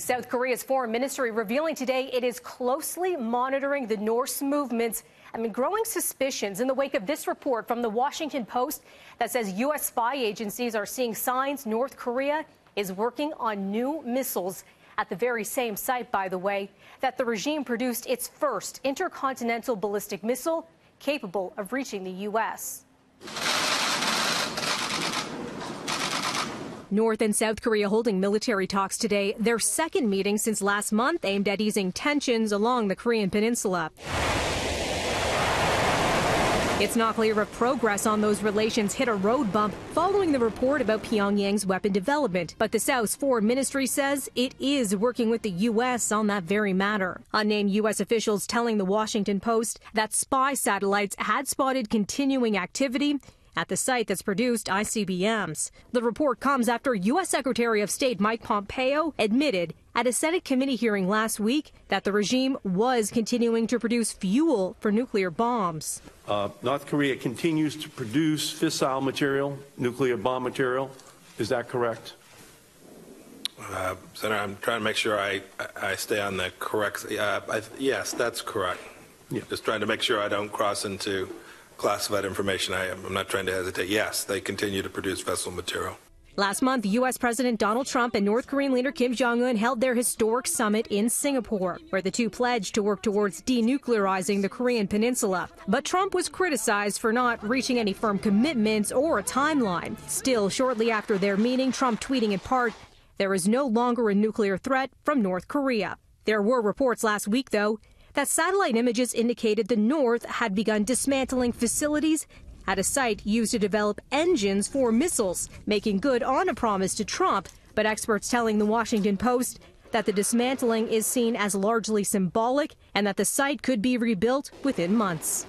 South Korea's foreign ministry revealing today it is closely monitoring the North's movements amid growing suspicions in the wake of this report from the Washington Post that says U.S. spy agencies are seeing signs North Korea is working on new missiles at the very same site, by the way, that the regime produced its first intercontinental ballistic missile capable of reaching the U.S. North and South Korea holding military talks today, their second meeting since last month aimed at easing tensions along the Korean peninsula. It's not clear if progress on those relations hit a road bump following the report about Pyongyang's weapon development. But the South's foreign ministry says it is working with the U.S. on that very matter. Unnamed U.S. officials telling the Washington Post that spy satellites had spotted continuing activity at the site that's produced ICBMs. The report comes after U.S. Secretary of State Mike Pompeo admitted at a Senate committee hearing last week that the regime was continuing to produce fuel for nuclear bombs. North Korea continues to produce fissile material, nuclear bomb material. Is that correct? Senator, I'm trying to make sure I stay on the correct. Yes, that's correct. Yeah. Just trying to make sure I don't cross into classified information. I'm not trying to hesitate. Yes, they continue to produce fissile material. Last month, U.S. President Donald Trump and North Korean leader Kim Jong-un held their historic summit in Singapore, where the two pledged to work towards denuclearizing the Korean peninsula. But Trump was criticized for not reaching any firm commitments or a timeline. Still, shortly after their meeting, Trump tweeting in part, "There is no longer a nuclear threat from North Korea." There were reports last week, though, that satellite images indicated the North had begun dismantling facilities at a site used to develop engines for missiles, making good on a promise to Trump. But experts telling the Washington Post that the dismantling is seen as largely symbolic and that the site could be rebuilt within months.